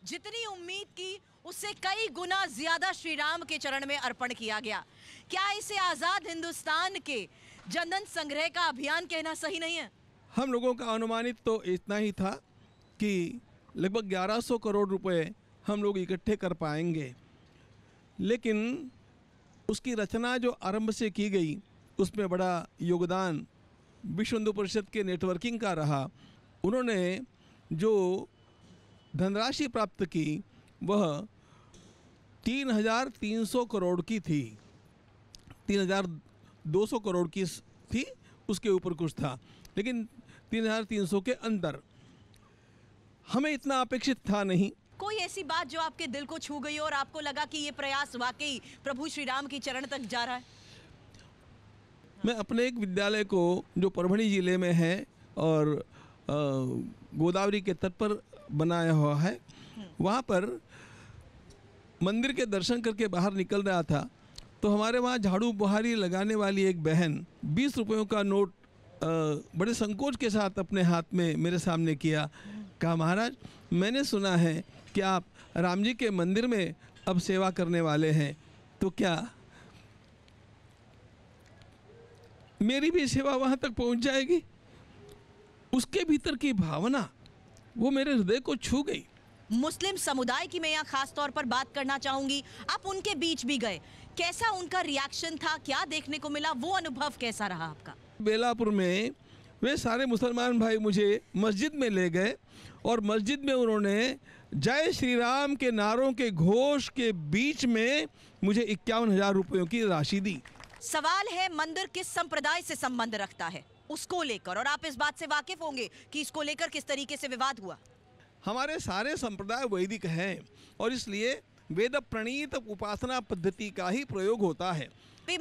जितनी उम्मीद की उससे कई गुना ज्यादा श्री राम के चरण में अर्पण किया गया। क्या इसे आजाद हिंदुस्तान के जनधन संग्रह का अभियान कहना सही नहीं है? हम लोगों का अनुमानित तो इतना ही था कि लगभग 1100 करोड़ रुपए हम लोग इकट्ठे कर पाएंगे, लेकिन उसकी रचना जो आरंभ से की गई उसमें बड़ा योगदान विश्व हिंदू परिषद के नेटवर्किंग का रहा। उन्होंने जो धनराशि प्राप्त की वह 3300 करोड़ की थी, 3200 करोड़ की थी, उसके ऊपर कुछ था, लेकिन 3300 के अंदर। हमें इतना अपेक्षित था नहीं। कोई ऐसी बात जो आपके दिल को छू गई और आपको लगा कि ये प्रयास वाकई प्रभु श्री राम की चरण तक जा रहा है? मैं अपने एक विद्यालय को जो परभणी जिले में है और गोदावरी के तट पर बनाया हुआ है, वहाँ पर मंदिर के दर्शन करके बाहर निकल रहा था तो हमारे वहाँ झाड़ू बुहारी लगाने वाली एक बहन 20 रुपयों का नोट बड़े संकोच के साथ अपने हाथ में मेरे सामने किया। कहा, महाराज मैंने सुना है कि आप राम जी के मंदिर में अब सेवा करने वाले हैं, तो क्या मेरी भी सेवा वहाँ तक पहुँच जाएगी? उसके भीतर की भावना वो मेरे हृदय को छू गई। मुस्लिम समुदाय की मैं यहाँ खास तौर पर बात करना चाहूंगी। आप उनके बीच भी गए, कैसा उनका रिएक्शन था, क्या देखने को मिला, वो अनुभव कैसा रहा आपका? बेलापुर में वे सारे मुसलमान भाई मुझे मस्जिद में ले गए और मस्जिद में उन्होंने जय श्री राम के नारों के घोष के बीच में मुझे 51,000 रुपयों की राशि दी। सवाल है मंदिर किस संप्रदाय से संबंध रखता है उसको लेकर, और आप इस बात से वाकिफ होंगे कि इसको लेकर किस तरीके से विवाद हुआ। हमारे सारे संप्रदाय वैदिक हैं और इसलिए वेद प्रणीत उपासना पद्धति का ही प्रयोग होता है।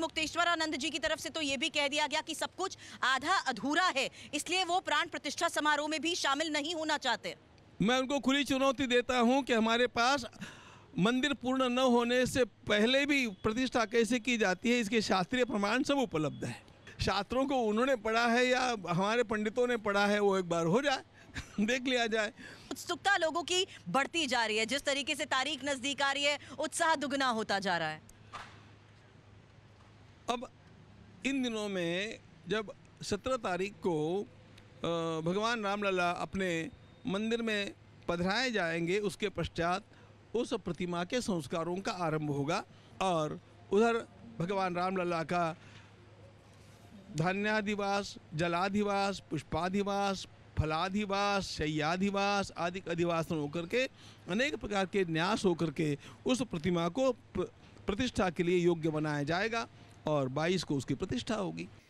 मुक्तेश्वरानंद जी की तरफ से तो ये भी कह दिया गया कि सब कुछ आधा अधूरा है, इसलिए वो प्राण प्रतिष्ठा समारोह में भी शामिल नहीं होना चाहते। मैं उनको खुली चुनौती देता हूं कि हमारे पास मंदिर पूर्ण न होने से पहले भी प्रतिष्ठा कैसे की जाती है इसके शास्त्रीय प्रमाण सब उपलब्ध है। शास्त्रों को उन्होंने पढ़ा है या हमारे पंडितों ने पढ़ा है, वो एक बार हो जाए देख लिया जाए। उत्सुकता लोगों की बढ़ती जा रही है, जिस तरीके से तारीख नजदीक आ रही है उत्साह दुगना होता जा रहा है। अब इन दिनों में जब 17 तारीख को भगवान रामलला अपने मंदिर में पधराए जाएंगे, उसके पश्चात उस प्रतिमा के संस्कारों का आरंभ होगा और उधर भगवान रामलला का धान्याधिवास, जलाधिवास, पुष्पाधिवास, फलाधिवास, शय्याधिवास आदि अधिवासन होकर के अनेक प्रकार के न्यास होकर के उस प्रतिमा को प्रतिष्ठा के लिए योग्य बनाया जाएगा और 22 को उसकी प्रतिष्ठा होगी।